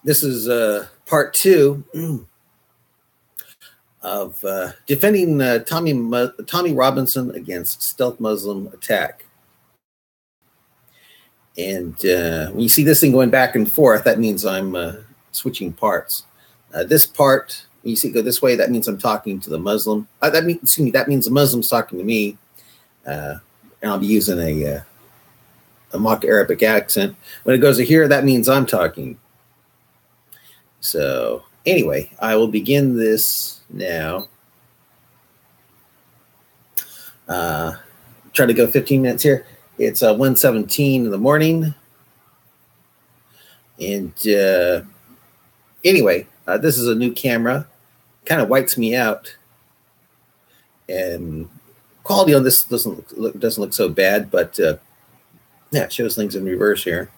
This is part two of defending Tommy Robinson against stealth Muslim attack. And when you see this thing going back and forth, that means I'm switching parts. This part, when you see it go this way, that means I'm talking to the Muslim. That means the Muslim's talking to me. And I'll be using a mock Arabic accent. When it goes to here, that means I'm talking. So anyway, I will begin this now. Try to go 15 minutes here. It's 1:17 in the morning. And anyway, this is a new camera. Kind of whites me out. And quality on this doesn't look so bad, but yeah, it shows things in reverse here.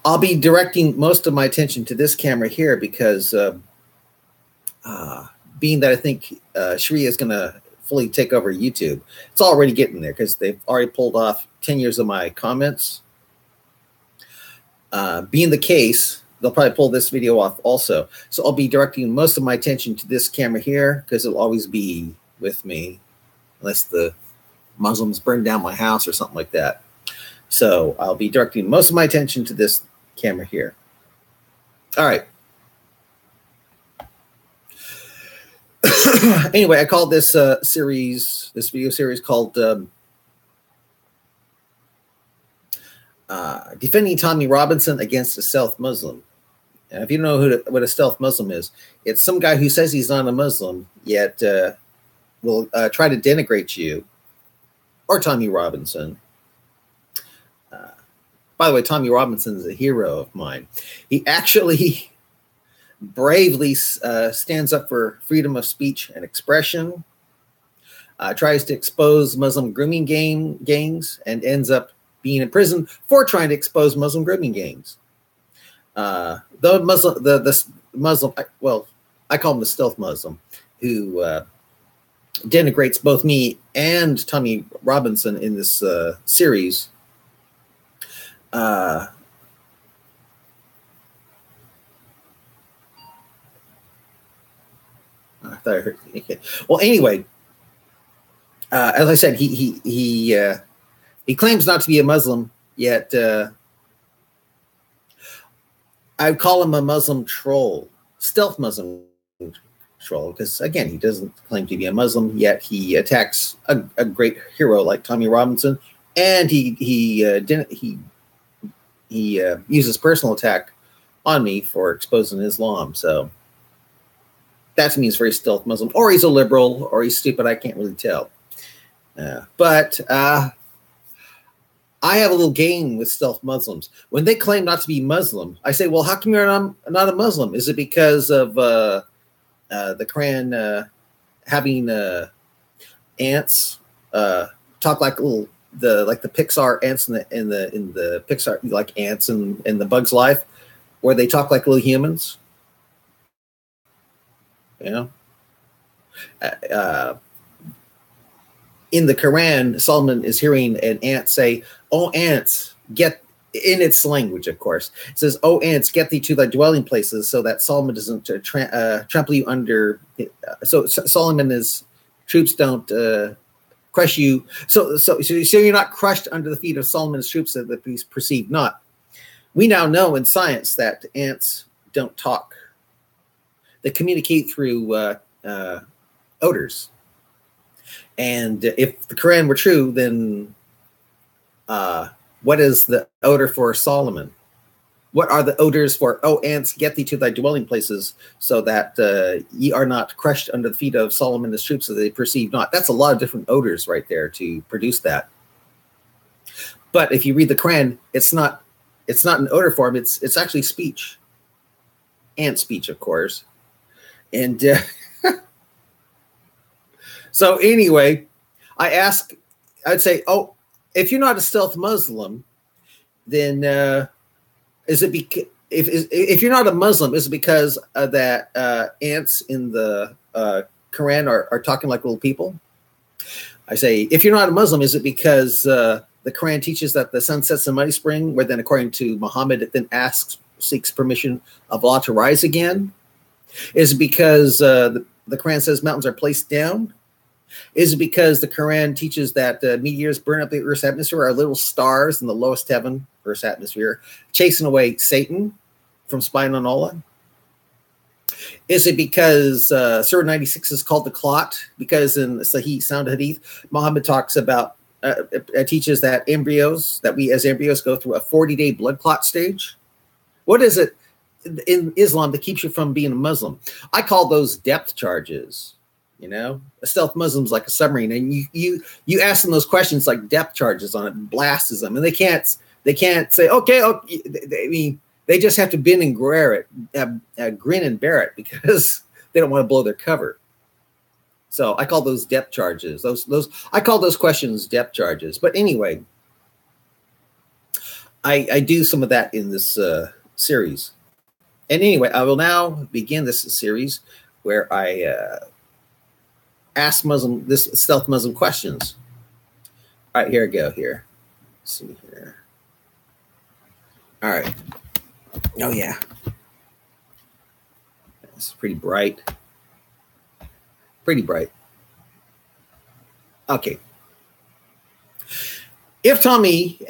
I'll be directing most of my attention to this camera here because being that I think Sharia is going to fully take over YouTube, it's already getting there because they've already pulled off 10 years of my comments. Being the case, they'll probably pull this video off also. So I'll be directing most of my attention to this camera here because it'll always be with me unless the Muslims burn down my house or something like that. So I'll be directing most of my attention to this camera here. All right. Anyway, I called this video series called Defending Tommy Robinson Against a Stealth Muslim. And if you don't know what a stealth Muslim is, it's some guy who says he's not a Muslim, yet will try to denigrate you or Tommy Robinson. By the way, Tommy Robinson is a hero of mine. He actually bravely stands up for freedom of speech and expression, tries to expose Muslim grooming gangs, and ends up being in prison for trying to expose Muslim grooming gangs. The Muslim, well, I call him the stealth Muslim, who denigrates both me and Tommy Robinson in this series. I thought I heard. Okay. Well, anyway, as I said, he claims not to be a Muslim, yet I call him a Muslim troll, stealth Muslim troll, because again, he doesn't claim to be a Muslim, yet he attacks a great hero like Tommy Robinson, and he uses personal attack on me for exposing Islam. So that to me is very stealth Muslim, or he's a liberal, or he's stupid. I can't really tell. But I have a little game with stealth Muslims. When they claim not to be Muslim, I say, well, how come you're not a Muslim? Is it because of the Quran having ants talk like little the Pixar ants in the Pixar, like ants in the Bug's Life, where they talk like little humans? You know, in the Quran, Solomon is hearing an ant say, "Oh, ants, get," in its language, of course. It says, "Oh, ants, get thee to thy dwelling places," so that Solomon doesn't trample you under. So Solomon and his troops don't crush you. So you're not crushed under the feet of Solomon's troops, so that he's perceived not. We now know in science that ants don't talk. They communicate through odors. And if the Quran were true, then what is the odor for Solomon? What are the odors for, "Oh, ants, get thee to thy dwelling places, so that ye are not crushed under the feet of Solomon and his troops, so they perceive not"? That's a lot of different odors right there to produce that. But if you read the Quran, it's not an odor form. It's actually speech, ant speech, of course. And so anyway, I'd say, oh, if you're not a stealth Muslim, then is it if you're not a Muslim, is it because that ants in the Quran are talking like little people? I say, if you're not a Muslim, is it because the Quran teaches that the sun sets in muddy spring, where then, according to Muhammad, it then seeks permission of Allah to rise again? Is it because the Quran says mountains are placed down? Is it because the Quran teaches that meteors burn up the Earth's atmosphere, are little stars in the lowest heaven, Earth's atmosphere, chasing away Satan from spying on Allah? Is it because Surah 96 is called the clot? Because in Sahih Sound Hadith, Muhammad talks about, teaches that we as embryos go through a 40-day blood clot stage? What is it in Islam that keeps you from being a Muslim? I call those depth charges. You know, a stealth Muslim's like a submarine, and you ask them those questions like depth charges on it, and blasts them, and they can't say okay. I mean, they just have to grin and bear it because they don't want to blow their cover. So I call those depth charges. I call those questions depth charges. But anyway, I do some of that in this series. And anyway, I will now begin this series where I ask this stealth Muslim questions. All right, here I go. Here, let's see here. All right. Oh yeah, it's pretty bright. Pretty bright. Okay. If Tommy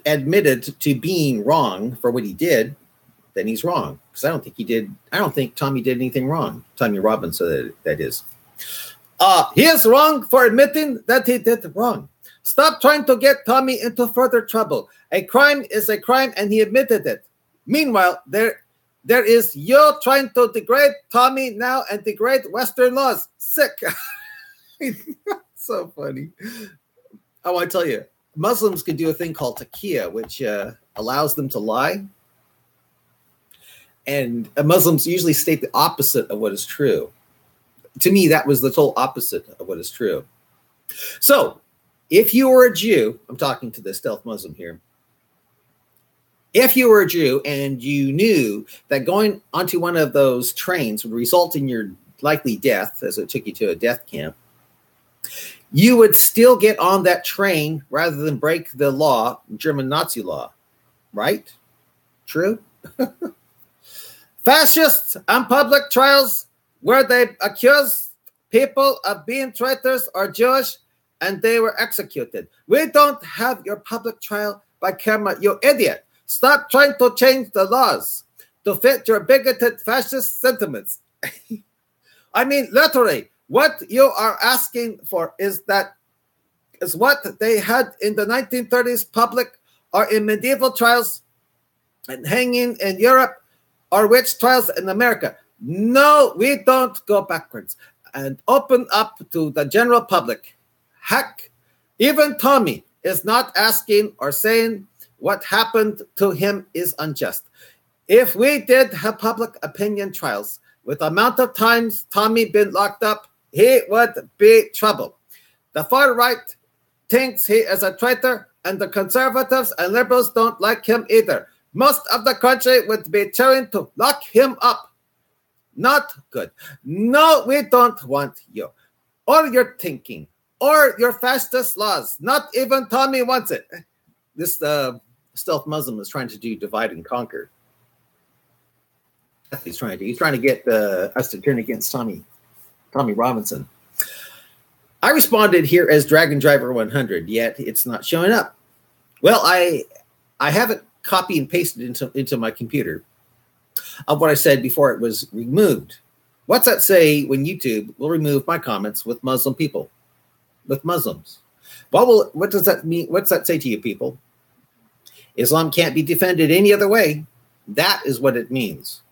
admitted to being wrong for what he did, then he's wrong. Because I don't think Tommy did anything wrong. Tommy Robinson, that is. He is wrong for admitting that he did wrong. Stop trying to get Tommy into further trouble. A crime is a crime, and he admitted it. Meanwhile, there is you trying to degrade Tommy now and degrade Western laws. Sick. So funny. I want to tell you, Muslims can do a thing called taqiyya, which allows them to lie. And Muslims usually state the opposite of what is true. To me, that was the total opposite of what is true. So, if you were a Jew, I'm talking to the stealth Muslim here. If you were a Jew and you knew that going onto one of those trains would result in your likely death, as it took you to a death camp, you would still get on that train rather than break the law, German Nazi law, right? True? Fascists on public trials where they accused people of being traitors or Jewish, and they were executed. We don't have your public trial by camera, you idiot. Stop trying to change the laws to fit your bigoted fascist sentiments. I mean, literally, what you are asking for is what they had in the 1930s public or in medieval trials and hanging in Europe or witch trials in America. No, we don't go backwards and open up to the general public. Heck, even Tommy is not asking or saying what happened to him is unjust. If we did have public opinion trials with the amount of times Tommy been locked up, he would be trouble. The far right thinks he is a traitor, and the conservatives and liberals don't like him either. Most of the country would be cheering to lock him up. Not good. No, we don't want you or your thinking or your fascist laws. Not even Tommy wants it. This stealth Muslim is trying to do divide and conquer. That's what he's trying to do. He's trying to get us to turn against Tommy Robinson. I responded here as Dragon Driver 100, yet it's not showing up. Well, I have it copied and pasted into my computer of what I said before it was removed. What's that say when YouTube will remove my comments with Muslim people, with Muslims? What does that mean? What's that say to you people? Islam can't be defended any other way. That is what it means.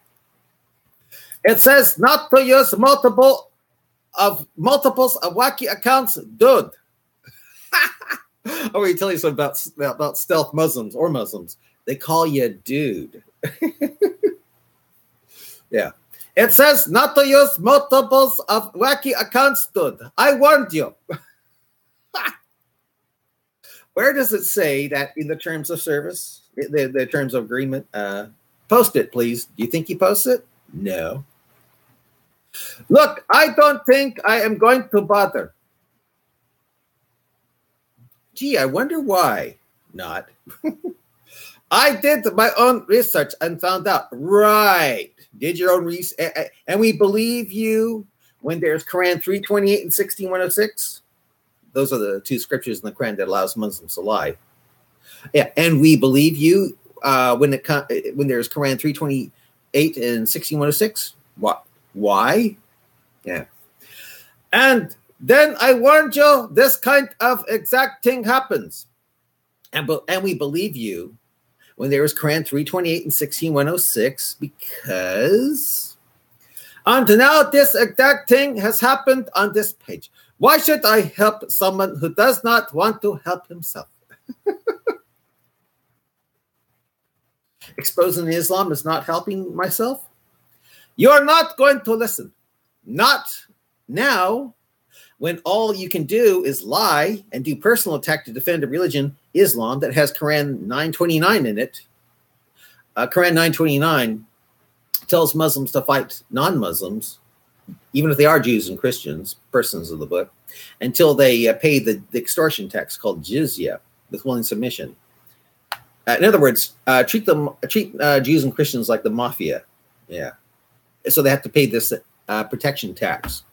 It says not to use multiples of wacky accounts, dude. I'm going to tell you something about stealth Muslims or Muslims. They call you dude. Yeah. It says not to use multiples of wacky accounts, dude. I warned you. Where does it say that in the terms of service, the terms of agreement? Post it, please. Do you think he posts it? No. Look, I don't think I am going to bother. Gee, I wonder why. not. I did my own research and found out. Right. Did your own research. And we believe you when there's Quran 328 and 16106. Those are the two scriptures in the Quran that allows Muslims to lie. Yeah. And we believe you when there's Quran 328 and 16106. What? Why? Yeah. And then I warned you, this kind of exact thing happens. And we believe you when there is Quran 328 and 16106, because until now this exact thing has happened on this page. Why should I help someone who does not want to help himself? Exposing Islam is not helping myself. You're not going to listen. Not now, when all you can do is lie and do personal attack to defend a religion, Islam, that has Quran 929 in it. Quran 929 tells Muslims to fight non-Muslims, even if they are Jews and Christians, persons of the book, until they pay the extortion tax called jizya, with willing submission. In other words, treat Jews and Christians like the mafia. Yeah. So they have to pay this protection tax.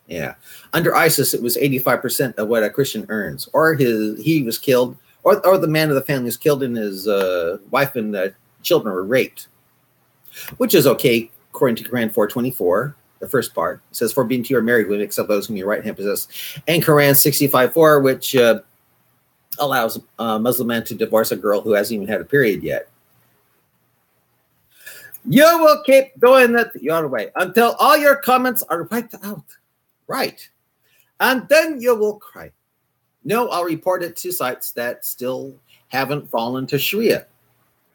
Yeah. Under ISIS, it was 85% of what a Christian earns, or he was killed, or the man of the family was killed and his wife and children were raped, which is okay according to Quran 424, the first part. It says, "Forbidden to your married women except those whom your right hand possess," and Quran 65:4, which allows a Muslim man to divorce a girl who hasn't even had a period yet. You will keep doing it your way until all your comments are wiped out. Right. And then you will cry. No, I'll report it to sites that still haven't fallen to Sharia,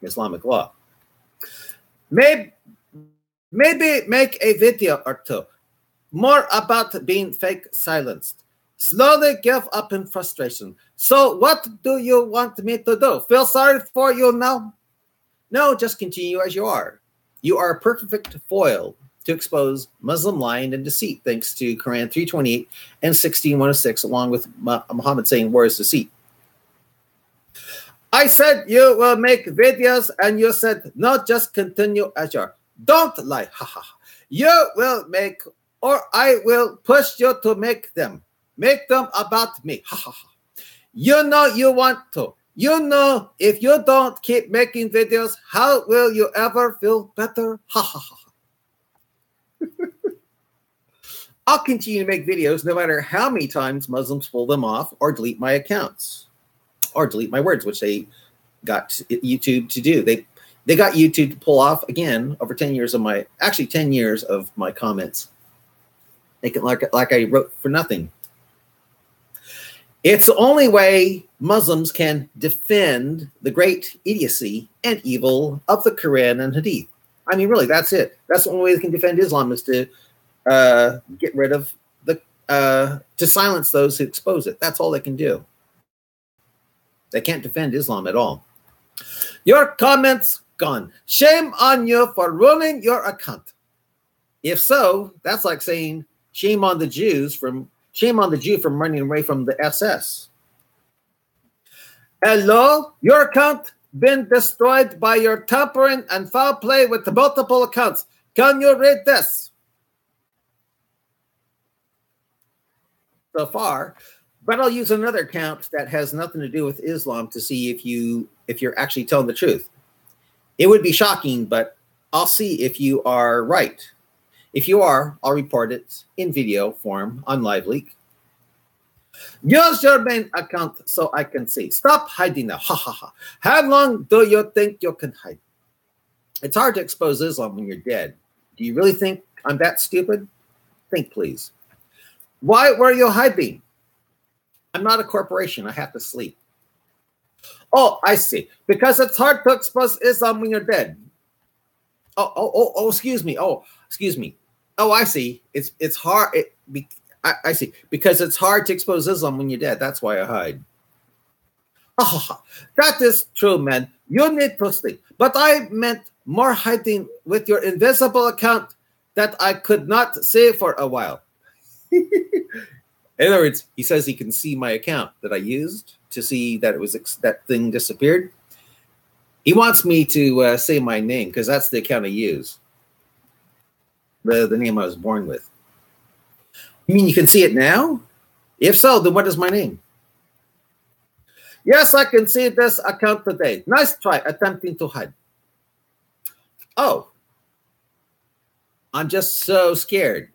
Islamic law. Maybe make a video or two more about being fake silenced. Slowly give up in frustration. So what do you want me to do? Feel sorry for you now? No, just continue as you are. You are a perfect foil to expose Muslim lying and deceit, thanks to Quran 328 and 16106, along with Muhammad saying, "Where is deceit?" I said you will make videos, and you said, "No, just continue as you are." Don't lie. Ha ha. You will make, or I will push you to make them. Make them about me. Ha ha ha. You know you want to. You know if you don't keep making videos, how will you ever feel better? Ha ha ha. I'll continue to make videos no matter how many times Muslims pull them off or delete my accounts or delete my words, which they got YouTube to do. They got YouTube to pull off again over 10 years of my, actually 10 years of my comments. Make it like I wrote for nothing. It's the only way Muslims can defend the great idiocy and evil of the Quran and Hadith. I mean, really, that's it. That's the only way they can defend Islam, is to get rid of to silence those who expose it. That's all they can do. They can't defend Islam at all. Your comments gone. Shame on you for ruining your account. If so, that's like saying shame on the Jew from running away from the SS. Hello, your account been destroyed by your tampering and foul play with the multiple accounts. Can you read this? So far, but I'll use another account that has nothing to do with Islam to see if you're actually telling the truth. It would be shocking, but I'll see if you are right. If you are, I'll report it in video form on LiveLeak. Use your main account so I can see. Stop hiding now. Ha ha ha. How long do you think you can hide? It's hard to expose Islam when you're dead. Do you really think I'm that stupid? Think, please. Why were you hiding? I'm not a corporation. I have to sleep. Oh, I see. Because it's hard to expose Islam when you're dead. Oh, excuse me. Oh, excuse me. Oh, I see. It's hard. I see. Because it's hard to expose Islam when you're dead. That's why I hide. Oh, that is true, man. You need to sleep. But I meant more hiding with your invisible account that I could not see for a while. In other words, he says he can see my account that I used to see that it was that thing disappeared. He wants me to say my name because that's the account I use, the name I was born with. You mean you can see it now? If so, then what is my name? Yes, I can see this account today. Nice try attempting to hide. Oh, I'm just so scared.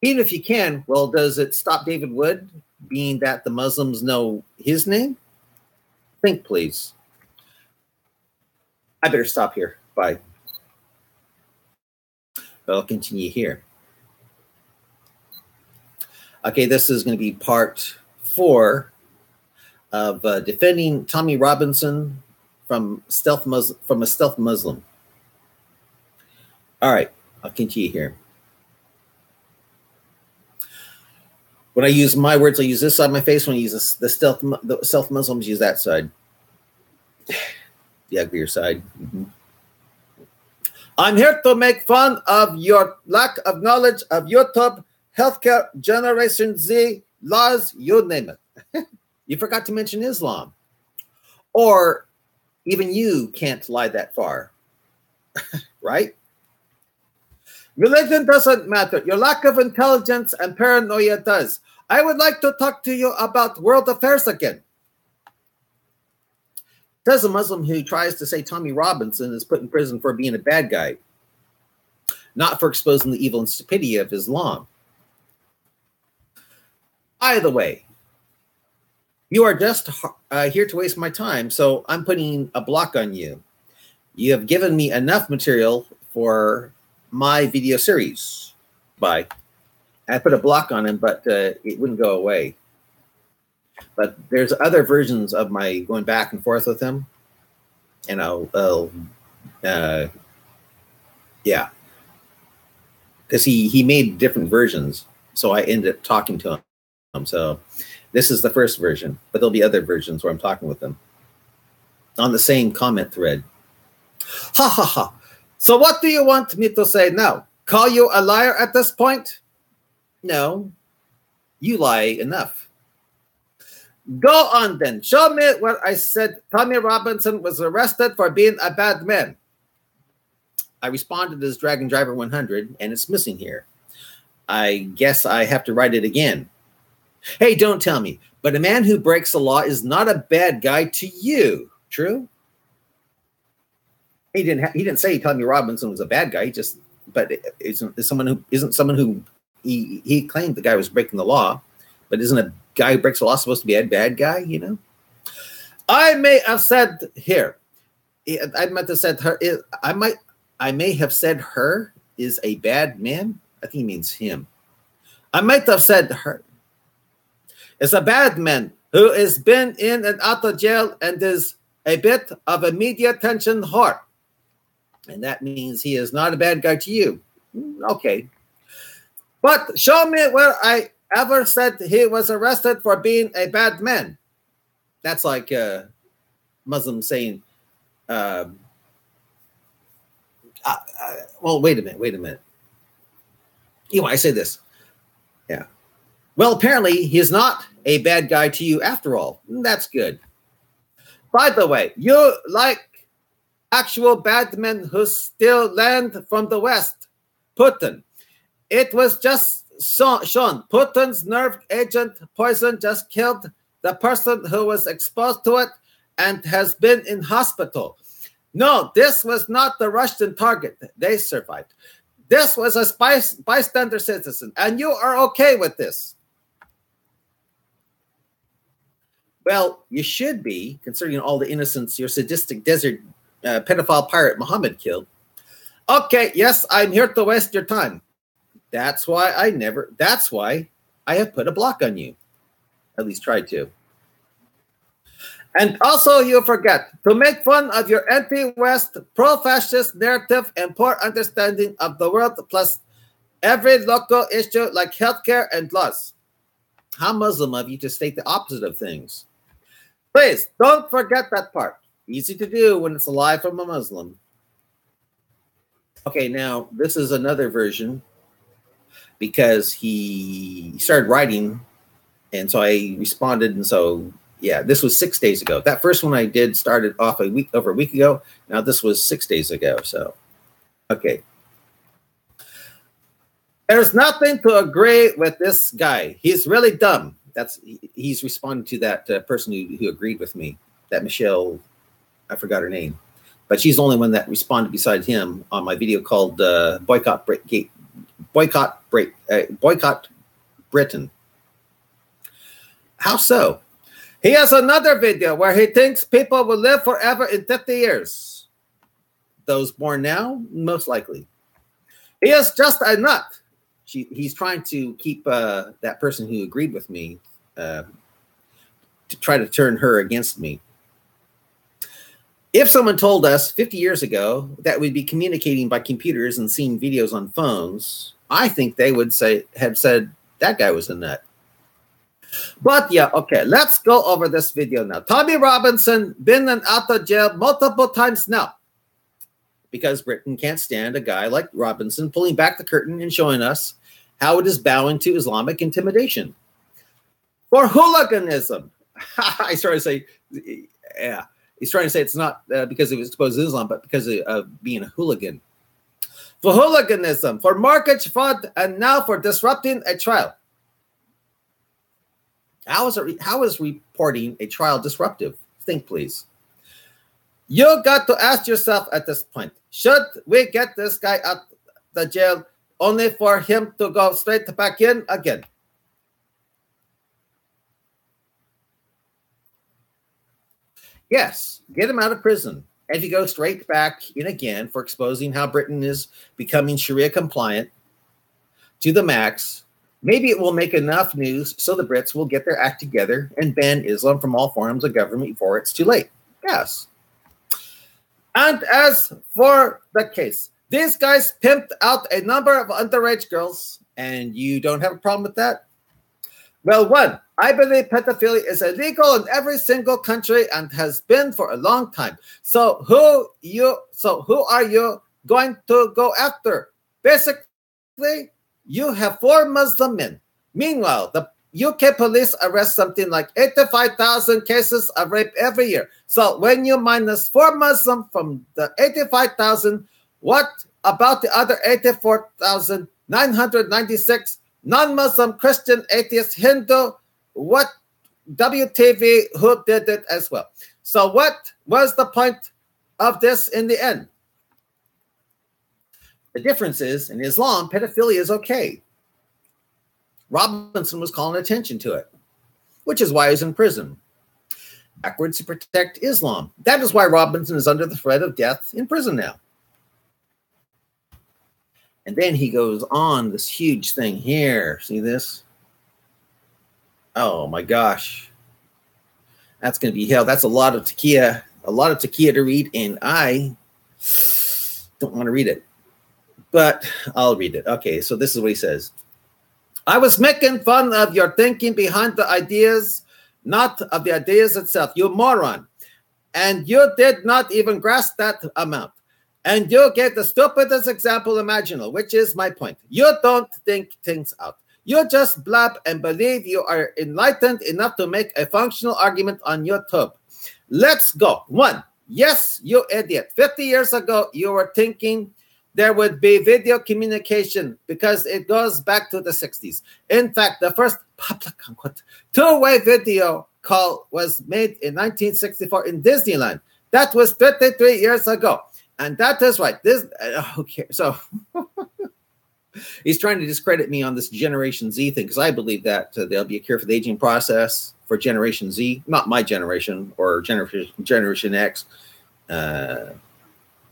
Even if you can, well, does it stop David Wood, being that the Muslims know his name? Think, please. I better stop here. Bye. But I'll continue here. Okay, this is going to be part 4 of defending Tommy Robinson from a stealth Muslim. All right, I'll continue here. When I use my words, I use this side of my face. When I use the stealth Muslims, use that side. The uglier side. Mm-hmm. I'm here to make fun of your lack of knowledge of YouTube, healthcare, Generation Z, laws, you name it. You forgot to mention Islam. Or even you can't lie that far. Right? Religion doesn't matter. Your lack of intelligence and paranoia does. I would like to talk to you about world affairs again. Says a Muslim who tries to say Tommy Robinson is put in prison for being a bad guy, not for exposing the evil and stupidity of Islam. By the way, you are just here to waste my time, so I'm putting a block on you. You have given me enough material for my video series. Bye. I put a block on him, but it wouldn't go away. But there's other versions of my going back and forth with him, and yeah, because he made different versions, so I ended up talking to him. So this is the first version, but there'll be other versions where I'm talking with him on the same comment thread. Ha ha ha. So what do you want me to say now? Call you a liar at this point? No, you lie enough. Go on then. Show me where I said Tommy Robinson was arrested for being a bad man. I responded as Dragon Driver 100, and it's missing here. I guess I have to write it again. Hey, don't tell me, but a man who breaks the law is not a bad guy to you. True? He didn't say Tommy Robinson was a bad guy. But isn't someone who he claimed the guy was breaking the law, but isn't a guy who breaks the law supposed to be a bad guy? You know. I may have said here. I meant to said her. I may have said her is a bad man. I think he means him. I might have said her is a bad man who has been in and out of jail and is a bit of a media attention whore. And that means he is not a bad guy to you. Okay. But show me where I ever said he was arrested for being a bad man. That's like Muslims saying, well, wait a minute. You know, I say this. Yeah. Well, apparently he's not a bad guy to you after all. That's good. By the way, you like actual bad men who steal land from the West. Putin. It was just shown. Putin's nerve agent poison just killed the person who was exposed to it and has been in hospital. No, this was not the Russian target. They survived. This was a bystander citizen, and you are okay with this. Well, you should be, considering all the innocents your sadistic desert pedophile pirate Muhammad killed. Okay, yes, I'm here to waste your time. That's why I have put a block on you. At least tried to. And also you forget to make fun of your anti-West, pro-fascist narrative and poor understanding of the world, plus every local issue like healthcare and laws. How Muslim of you to state the opposite of things? Please, don't forget that part. Easy to do when it's a lie from a Muslim. Okay, now this is another version because he started writing And so I responded, and so yeah, this was 6 days ago. That first one I did started off over a week ago. Now this was 6 days ago. So okay. There's nothing to agree with this guy. He's really dumb. He's responding to that person who agreed with me. That Michelle, I forgot her name, but she's the only one that responded besides him on my video called Boycott Britain. How so? He has another video where he thinks people will live forever in 50 years. Those born now, most likely. He is just a nut. He's trying to keep that person who agreed with me to try to turn her against me. If someone told us 50 years ago that we'd be communicating by computers and seeing videos on phones, I think they would have said that guy was a nut. But yeah, okay, let's go over this video now. Tommy Robinson been and out of jail multiple times now because Britain can't stand a guy like Robinson pulling back the curtain and showing us how it is bowing to Islamic intimidation. For hooliganism. I started to say, yeah, he's trying to say it's not because it was exposed to Islam, but because of being a hooligan. For hooliganism, for mortgage fraud, and now for disrupting a trial. How is reporting a trial disruptive? Think, please. You got to ask yourself at this point, should we get this guy out the jail only for him to go straight back in again? Yes, get him out of prison. And if you go straight back in again for exposing how Britain is becoming Sharia compliant to the max, maybe it will make enough news so the Brits will get their act together and ban Islam from all forms of government before it's too late. Yes. And as for the case, these guys pimped out a number of underage girls, and you don't have a problem with that? Well, one, I believe pedophilia is illegal in every single country and has been for a long time. So who are you going to go after? Basically, you have 4 Muslim men. Meanwhile, the UK police arrest something like 85,000 cases of rape every year. So when you minus 4 Muslim from the 85,000, what about the other 84,996 non-Muslim, Christian, atheist, Hindu? What WTV, who did it as well? So what was the point of this in the end? The difference is, in Islam, pedophilia is okay. Robinson was calling attention to it, which is why he's in prison. Backwards to protect Islam. That is why Robinson is under the threat of death in prison now. And then he goes on this huge thing here. See this? Oh my gosh. That's going to be hell. That's a lot of taqiyya to read, and I don't want to read it. But I'll read it. Okay, so this is what he says. I was making fun of your thinking behind the ideas, not of the ideas itself, you moron. And you did not even grasp that amount. And you gave the stupidest example imaginable, which is my point. You don't think things out. You just blab and believe you are enlightened enough to make a functional argument on YouTube. Let's go. 1, yes, you idiot. 50 years ago, you were thinking there would be video communication because it goes back to the 60s. In fact, the first public two-way video call was made in 1964 in Disneyland. That was 33 years ago. And that is right. Okay, so he's trying to discredit me on this Generation Z thing because I believe that there'll be a cure for the aging process for Generation Z, not my generation or Generation X,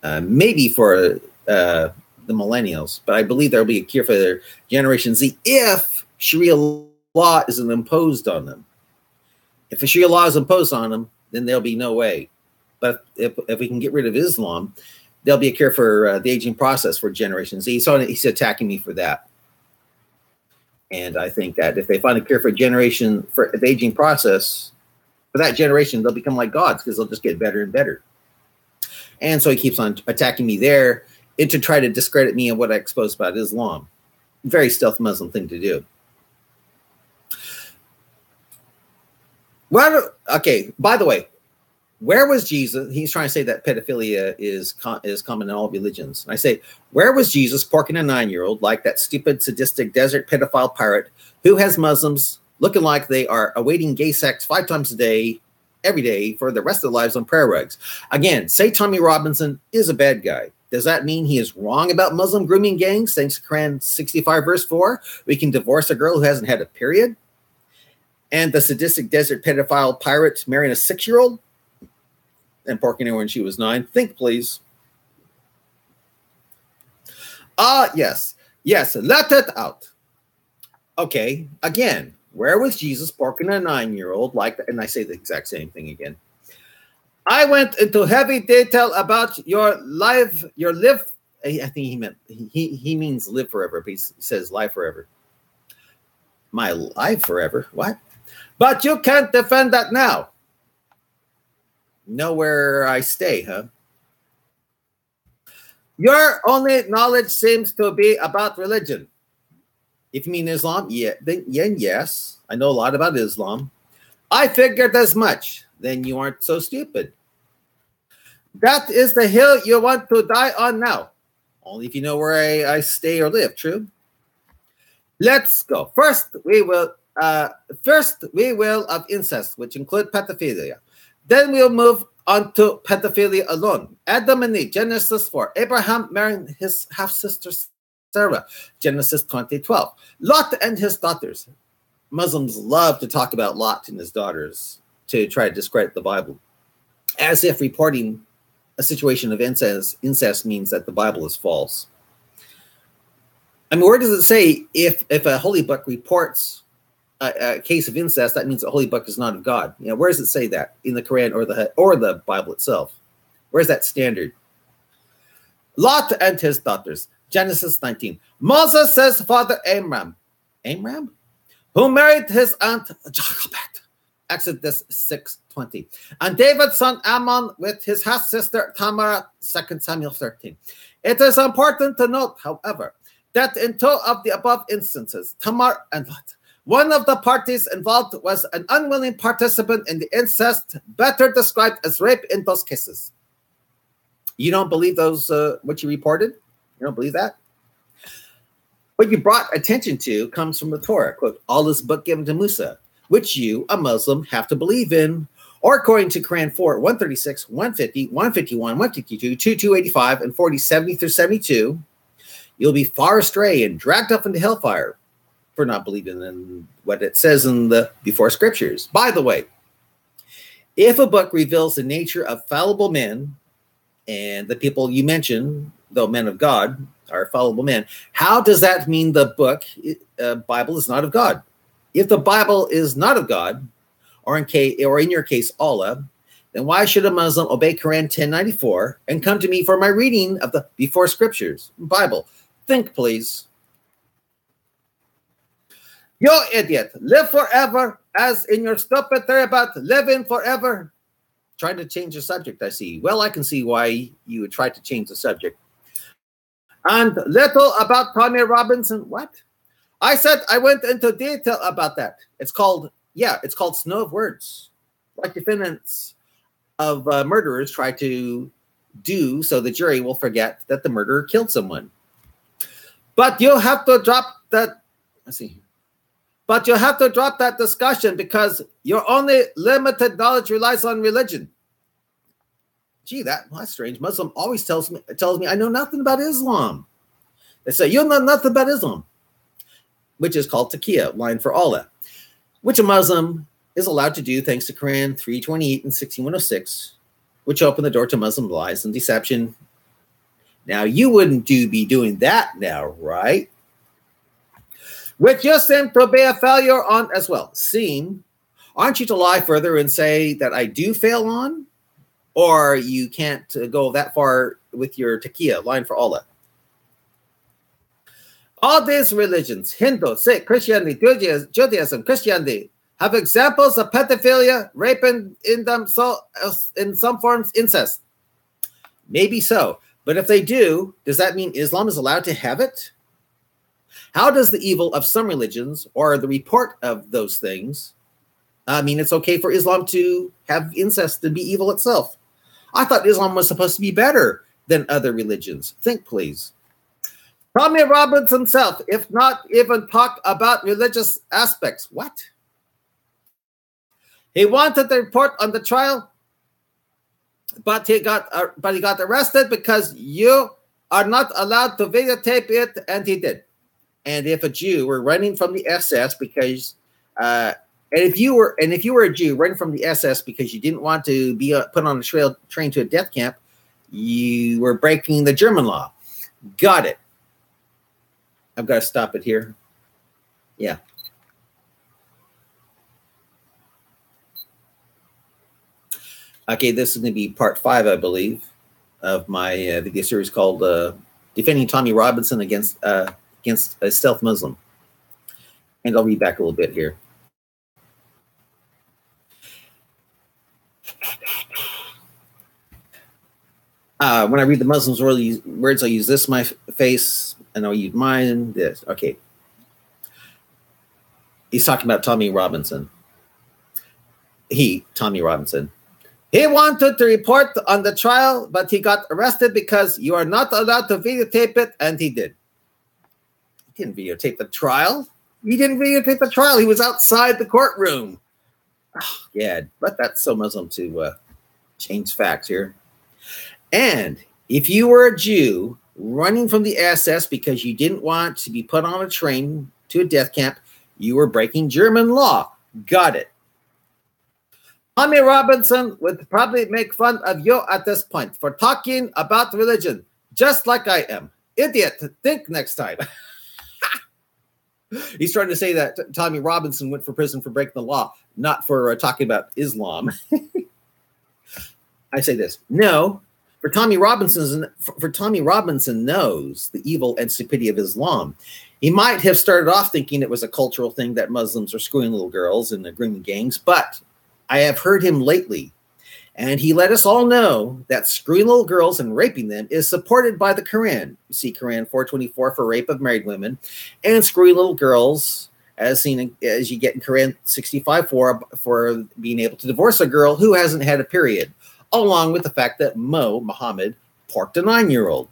maybe for the millennials, but I believe there'll be a cure for their Generation Z if Sharia law isn't imposed on them. If a Sharia law is imposed on them, then there'll be no way. But if we can get rid of Islam, there'll be a cure for the aging process for Generation Z. So he's attacking me for that. And I think that if they find a cure for the aging process, for that generation, they'll become like gods because they'll just get better and better. And so he keeps on attacking me there and to try to discredit me and what I exposed about Islam. Very stealth Muslim thing to do. Well, okay. By the way, where was Jesus? He's trying to say that pedophilia is common in all religions. And I say, where was Jesus porking a 9-year-old like that stupid, sadistic desert pedophile pirate who has Muslims looking like they are awaiting gay sex 5 times a day, every day for the rest of their lives on prayer rugs? Again, say Tommy Robinson is a bad guy. Does that mean he is wrong about Muslim grooming gangs? Thanks to Quran 65 verse 4, we can divorce a girl who hasn't had a period? And the sadistic desert pedophile pirate marrying a 6-year-old? And porking her when she was 9. Think, please. Yes. Yes, let it out. Okay, again, where was Jesus porking a 9-year-old like that? And I say the exact same thing again. I went into heavy detail about your live. I think he meant, he means live forever, but he says live forever. My life forever? What? But you can't defend that now. Know where I stay, huh? Your only knowledge seems to be about religion. If you mean Islam, then yes, I know a lot about Islam. I figured as much. Then you aren't so stupid. That is the hill you want to die on now. Only if you know where I stay or live, true? Let's go. First, we will of incest, which include pedophilia. Then we'll move on to pedophilia alone. Adam and Eve, Genesis 4. Abraham marrying his half-sister Sarah, Genesis 20:12. Lot and his daughters. Muslims love to talk about Lot and his daughters to try to discredit the Bible, as if reporting a situation of incest means that the Bible is false. I mean, where does it say if a holy book reports a case of incest, that means the holy book is not of God? You know, where does it say that in the Quran or the Bible itself? Where's that standard? Lot and his daughters, Genesis 19. Moses says father Amram, who married his aunt Jochebed, Exodus 6:20. And David's son Ammon with his half-sister Tamar, 2 Samuel 13. It is important to note, however, that in 2 of the above instances, Tamar and Lot, one of the parties involved was an unwilling participant in the incest, better described as rape in those cases. You don't believe those, what you reported? You don't believe that? What you brought attention to comes from the Torah, quote, Allah's book given to Musa, which you, a Muslim, have to believe in, or according to Quran 4, 136, 150, 151, 152, 285, and 40, 70 through 72, you'll be far astray and dragged up into hellfire for not believing in what it says in the before scriptures. By the way, if a book reveals the nature of fallible men, and the people you mentioned, though men of God, are fallible men, how does that mean the book, Bible, is not of God? If the Bible is not of God, or in your case, Allah, then why should a Muslim obey Quran 1094 and come to me for my reading of the before scriptures, Bible? Think, please. You idiot, live forever, as in your stupid theory about living forever. Trying to change the subject, I see. Well, I can see why you would try to change the subject. And little about Tommy Robinson. What? I said I went into detail about that. It's called Snow of Words. Like defendants of murderers try to do so the jury will forget that the murderer killed someone. But you'll have to drop that. But you'll have to drop that discussion because your only limited knowledge relies on religion. Gee, that's strange. Muslim always tells me I know nothing about Islam. They say you know nothing about Islam, which is called taqiyya, line for Allah, which a Muslim is allowed to do thanks to Quran 328 and 16:106, which open the door to Muslim lies and deception. Now, you wouldn't be doing that now, right? Which you seem to be a failure on as well. Aren't you to lie further and say that I do fail on? Or you can't go that far with your taqiyya, line for Allah. All these religions, Hindu, Sikh, Christianity, Judaism, Christianity, have examples of pedophilia, rape, in some forms, incest. Maybe so. But if they do, does that mean Islam is allowed to have it? How does the evil of some religions, or the report of those things, I mean, it's okay for Islam to have incest and be evil itself. I thought Islam was supposed to be better than other religions. Think, please. Tommy Robbins himself, if not even talk about religious aspects. What? He wanted to report on the trial, but he got arrested because you are not allowed to videotape it, and he did. And if a Jew were running from the SS because, and if you were a Jew running from the SS because you didn't want to be put on a train to a death camp, you were breaking the German law. Got it. I've got to stop it here. Yeah. Okay, this is going to be part 5, I believe, of my video series called "Defending Tommy Robinson Against a Stealth Muslim." And I'll read back a little bit here. When I read the Muslims' words, I'll use this my face, and I'll use mine. This, okay. He's talking about Tommy Robinson. Tommy Robinson. He wanted to report on the trial, but he got arrested because you are not allowed to videotape it, and he did. He didn't videotape the trial. He didn't videotape the trial. He was outside the courtroom. Oh, yeah, but that's so Muslim to change facts here. And if you were a Jew running from the SS because you didn't want to be put on a train to a death camp, you were breaking German law. Got it. Tommy Robinson would probably make fun of you at this point for talking about religion, just like I am. Idiot, think next time. He's trying to say that Tommy Robinson went for prison for breaking the law, not for talking about Islam. I say this. No, for Tommy Robinson knows the evil and stupidity of Islam. He might have started off thinking it was a cultural thing that Muslims are screwing little girls in the grooming gangs, but I have heard him lately, and he let us all know that screwing little girls and raping them is supported by the Quran. You see Quran 424 for rape of married women, and screwing little girls, as you get in Quran 65 for being able to divorce a girl who hasn't had a period, along with the fact that Muhammad porked a 9-year-old.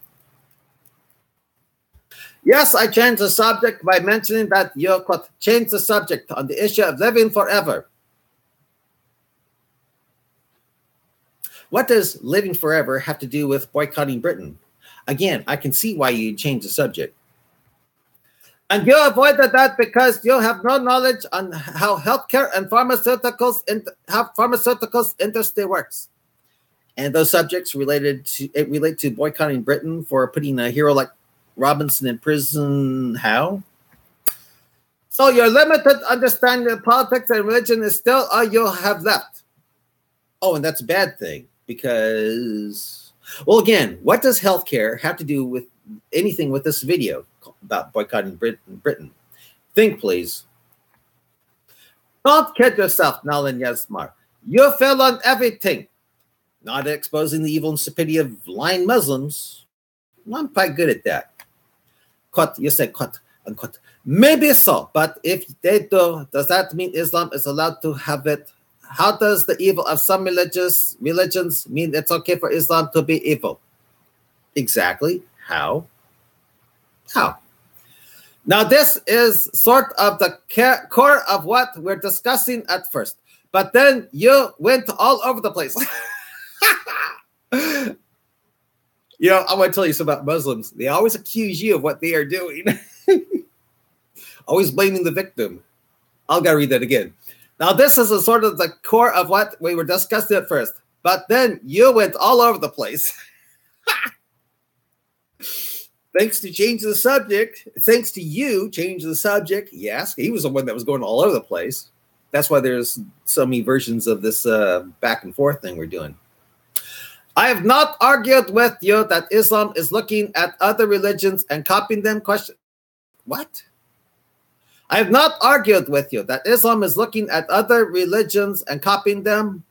Yes, I changed the subject by mentioning that you could change the subject on the issue of living forever. What does living forever have to do with boycotting Britain? Again, I can see why you changed the subject. And you avoided that because you have no knowledge on how healthcare and pharmaceuticals industry works. And those subjects relate to boycotting Britain for putting a hero like Robinson in prison. How? So your limited understanding of politics and religion is still all you have left. Oh, and that's a bad thing. Because, well, again, what does healthcare have to do with anything with this video about boycotting Britain? Think, please. Don't kid yourself, Nalin Yasmar. You fail on everything. Not exposing the evil and stupidity of lying Muslims. I'm quite good at that. Quote, you said, quote, unquote. Maybe so, but if they do, does that mean Islam is allowed to have it? How does the evil of some religions mean it's okay for Islam to be evil? Exactly. How? How? Now, this is sort of the core of what we're discussing at first. But then you went all over the place. I want to tell you something about Muslims. They always accuse you of what they are doing. Always blaming the victim. I've got to read that again. Now, this is a sort of the core of what we were discussing at first, but then you went all over the place. Thanks to change the subject. Thanks to you change the subject. Yes, he was the one that was going all over the place. That's why there's so many versions of this back and forth thing we're doing. I have not argued with you that Islam is looking at other religions and copying them. Question. What? I have not argued with you that Islam is looking at other religions and copying them.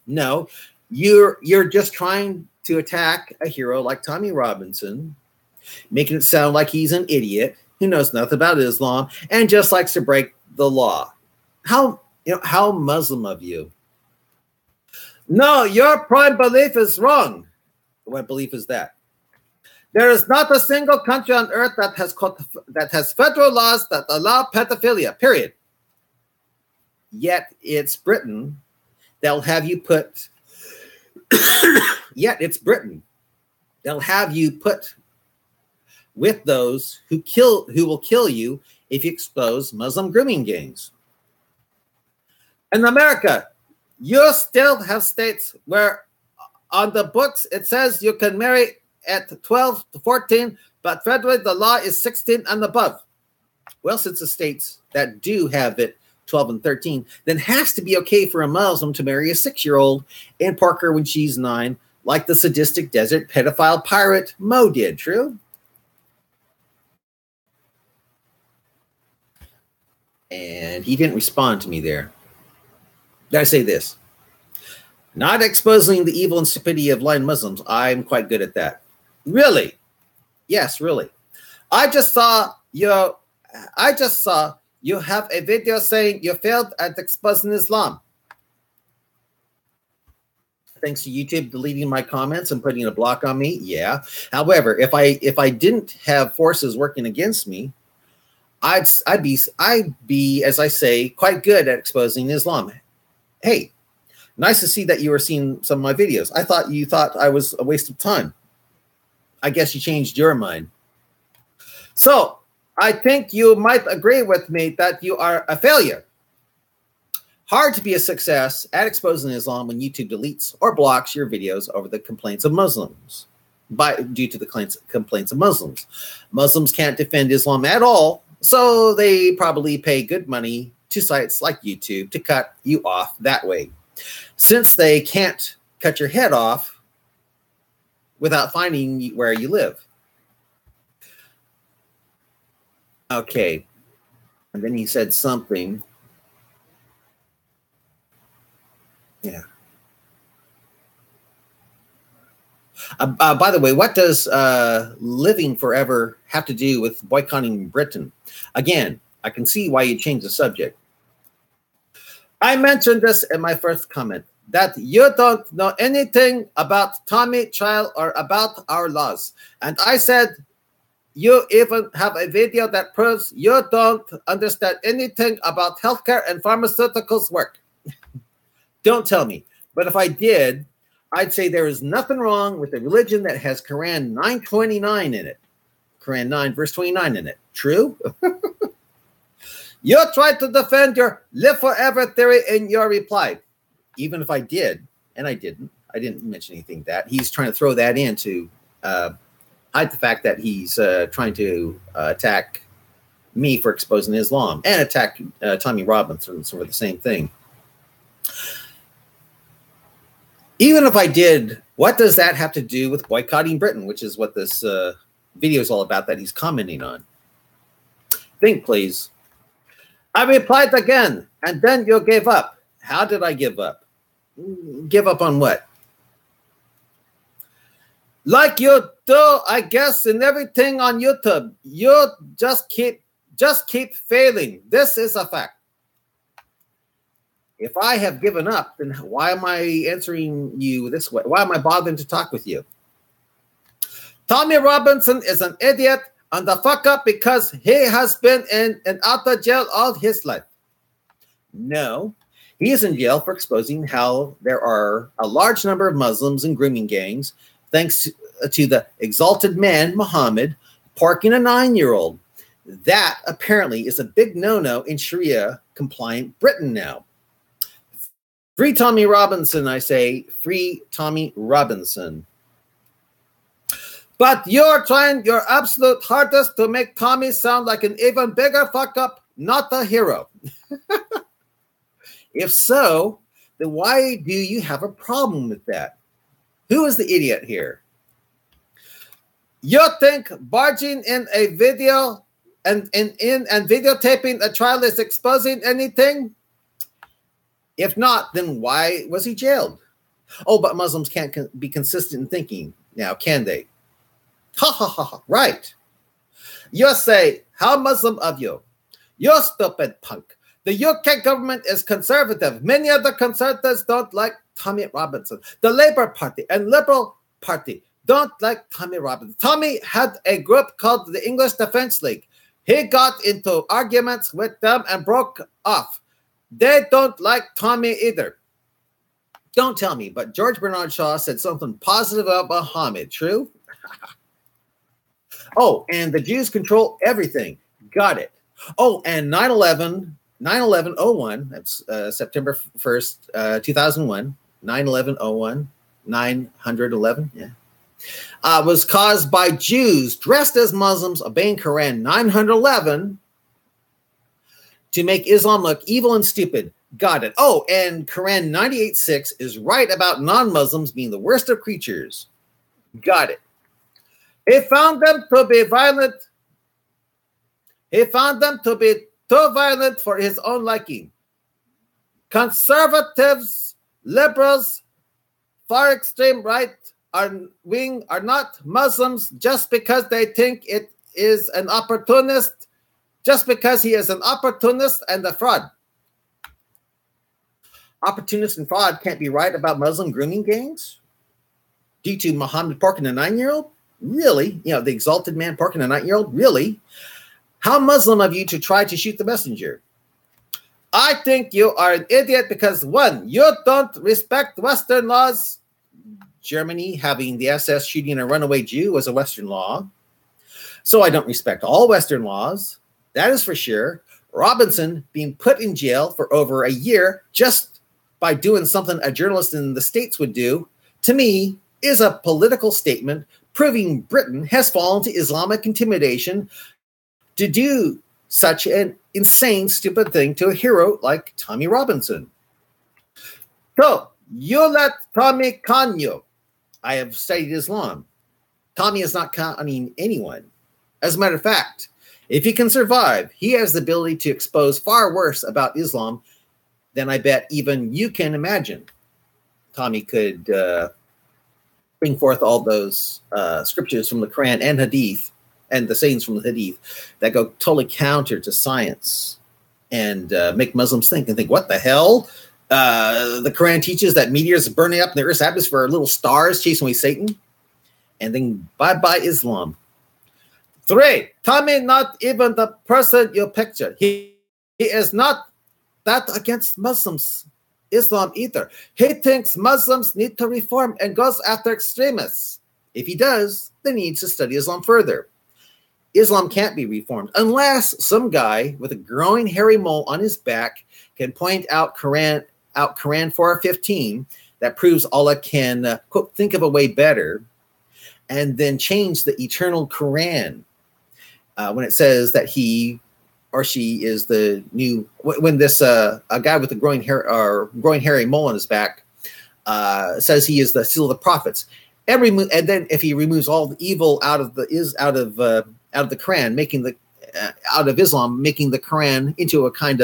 No, you're just trying to attack a hero like Tommy Robinson, making it sound like he's an idiot who knows nothing about Islam and just likes to break the law. How Muslim of you? No, your prime belief is wrong. What belief is that? There is not a single country on earth that has federal laws that allow pedophilia, period. Yet it's Britain that'll have you put they'll have you put with those who will kill you if you expose Muslim grooming gangs. In America, you still have states where on the books it says you can marry at 12 to 14, but federally the law is 16 and above. Well, since the states that do have it 12 and 13, then it has to be okay for a Muslim to marry a 6-year-old and park her when she's 9, like the sadistic desert pedophile pirate Mo did. True? And he didn't respond to me there. Did I say this? Not exposing the evil and stupidity of blind Muslims. I'm quite good at that. Really? Yes, really. I just saw you have a video saying you failed at exposing Islam. Thanks to YouTube deleting my comments and putting a block on me. Yeah. However, if I didn't have forces working against me, I'd be, as I say, quite good at exposing Islam. Hey, nice to see that you were seeing some of my videos. You thought I was a waste of time. I guess you changed your mind. So I think you might agree with me that you are a failure. Hard to be a success at exposing Islam when YouTube deletes or blocks your videos over the complaints of Muslims. Due to the complaints of Muslims. Muslims can't defend Islam at all, so they probably pay good money to sites like YouTube to cut you off that way. Since they can't cut your head off without finding where you live. Okay. And then he said something. Yeah. By the way, what does living forever have to do with boycotting Britain? Again, I can see why you changed the subject. I mentioned this in my first comment, that you don't know anything about Tommy Child or about our laws. And I said, you even have a video that proves you don't understand anything about healthcare and pharmaceuticals work. Don't tell me. But if I did, I'd say there is nothing wrong with a religion that has Quran 9:29 in it. Quran 9 verse 29 in it. True? You tried to defend your live forever theory in your reply. Even if I did, and I didn't mention anything that. He's trying to throw that in to hide the fact that he's trying to attack me for exposing Islam and attack Tommy Robinson for the same thing. Even if I did, what does that have to do with boycotting Britain, which is what this video is all about that he's commenting on? Think, please. I replied again, and then you gave up. How did I give up? Give up on what? Like you do, I guess, in everything on YouTube. You just keep failing. This is a fact. If I have given up, then why am I answering you this way? Why am I bothering to talk with you? Tommy Robinson is an idiot and the fuck up because he has been in and out of jail all his life. No, he is in jail for exposing how there are a large number of Muslims in grooming gangs, thanks to the exalted man, Muhammad, parking a 9-year-old. That apparently is a big no-no in Sharia-compliant Britain now. Free Tommy Robinson, I say. Free Tommy Robinson. But you're trying your absolute hardest to make Tommy sound like an even bigger fuck-up, not a hero. If so, then why do you have a problem with that? Who is the idiot here? You think barging in a video and videotaping a trial is exposing anything? If not, then why was he jailed? Oh, but Muslims can't be consistent in thinking now, can they? Ha ha ha ha, right. You say, how Muslim of you? You stupid punk. The UK government is conservative. Many of the conservatives don't like Tommy Robinson. The Labour Party and Liberal Party don't like Tommy Robinson. Tommy had a group called the English Defence League. He got into arguments with them and broke off. They don't like Tommy either. Don't tell me, but George Bernard Shaw said something positive about Muhammad. True? Oh, and the Jews control everything. Got it. Oh, and 9/11/01, that's September 1st, 2001, 9/11/01, 911, yeah, was caused by Jews dressed as Muslims obeying Quran 911 to make Islam look evil and stupid. Got it. Oh, and Quran 98:6 is right about non-Muslims being the worst of creatures. Got it. He found them to be violent. He found them to be too violent for his own liking. Conservatives, liberals, far extreme right wing are not Muslims just because they think it is an opportunist, just because he is an opportunist and a fraud. Opportunist and fraud can't be right about Muslim grooming gangs due to Muhammad porking a 9-year-old? Really? You know, the exalted man porking a 9-year-old? Really? How Muslim of you to try to shoot the messenger? I think you are an idiot because, one, you don't respect Western laws. Germany having the SS shooting a runaway Jew was a Western law. So I don't respect all Western laws. That is for sure. Robinson being put in jail for over a year just by doing something a journalist in the States would do, to me, is a political statement proving Britain has fallen to Islamic intimidation to do such an insane, stupid thing to a hero like Tommy Robinson. So, you let Tommy con you. I have studied Islam. Tommy is not conning anyone. As a matter of fact, if he can survive, he has the ability to expose far worse about Islam than I bet even you can imagine. Tommy could bring forth all those scriptures from the Quran and Hadith, and the sayings from the Hadith that go totally counter to science and make Muslims think, what the hell? The Quran teaches that meteors are burning up in the Earth's atmosphere are little stars chasing away Satan. And then bye-bye Islam. 3, Tommy not even the person you picture. He is not that against Muslims, Islam either. He thinks Muslims need to reform and goes after extremists. If he does, then he needs to study Islam further. Islam can't be reformed unless some guy with a growing hairy mole on his back can point out Quran 4:15 that proves Allah can, quote, think of a way better, and then change the eternal Quran when it says that he or she is the new, when this a guy with a growing hairy mole on his back says he is the seal of the prophets, and then if he removes all the evil out of the Quran, making the out of Islam, making the Quran into a kind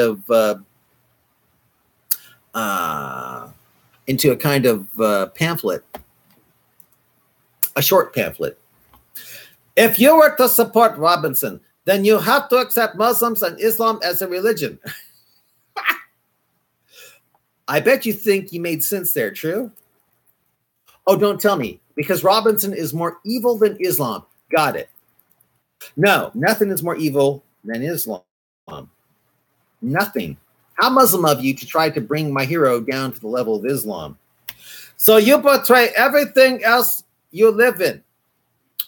of pamphlet, a short pamphlet. If you were to support Robinson, then you have to accept Muslims and Islam as a religion. I bet you think you made sense there, true? Oh, don't tell me, because Robinson is more evil than Islam. Got it. No, nothing is more evil than Islam. Nothing. How Muslim of you to try to bring my hero down to the level of Islam? So you portray everything else you live in.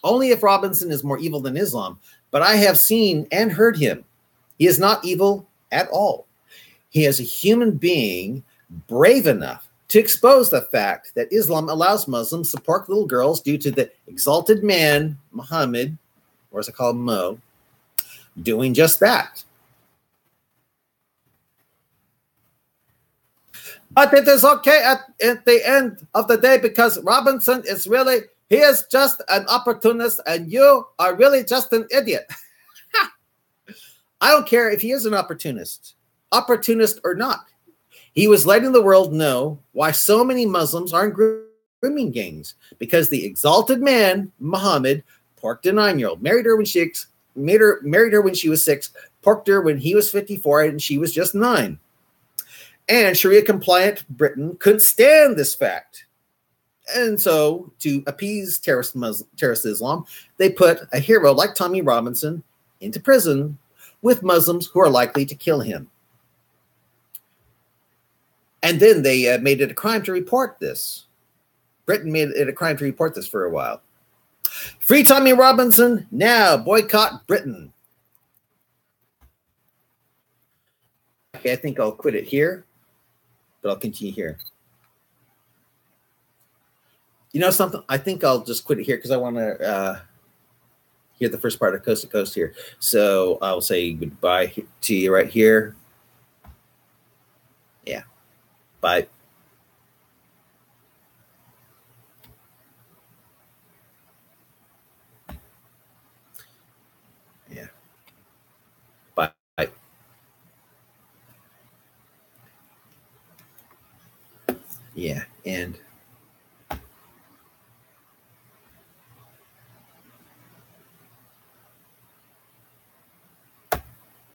Only if Robinson is more evil than Islam. But I have seen and heard him. He is not evil at all. He is a human being brave enough to expose the fact that Islam allows Muslims to pork little girls due to the exalted man, Muhammad, or as I call him, Mo, doing just that. But it is okay at the end of the day because Robinson is really, he is just an opportunist and you are really just an idiot. I don't care if he is an opportunist or not. He was letting the world know why so many Muslims are in grooming gangs, because the exalted man, Muhammad, porked a 9-year-old, married her when she was 6, porked her when he was 54 and she was just 9. And Sharia-compliant Britain couldn't stand this fact. And so, to appease terrorist Islam, they put a hero like Tommy Robinson into prison with Muslims who are likely to kill him. And then they made it a crime to report this. Britain made it a crime to report this for a while. Free Tommy Robinson, now boycott Britain. Okay, I think I'll quit it here, but I'll continue here. You know something? I think I'll just quit it here because I want to hear the first part of Coast to Coast here. So I'll say goodbye to you right here. Yeah. Bye. Yeah. Bye. Yeah. And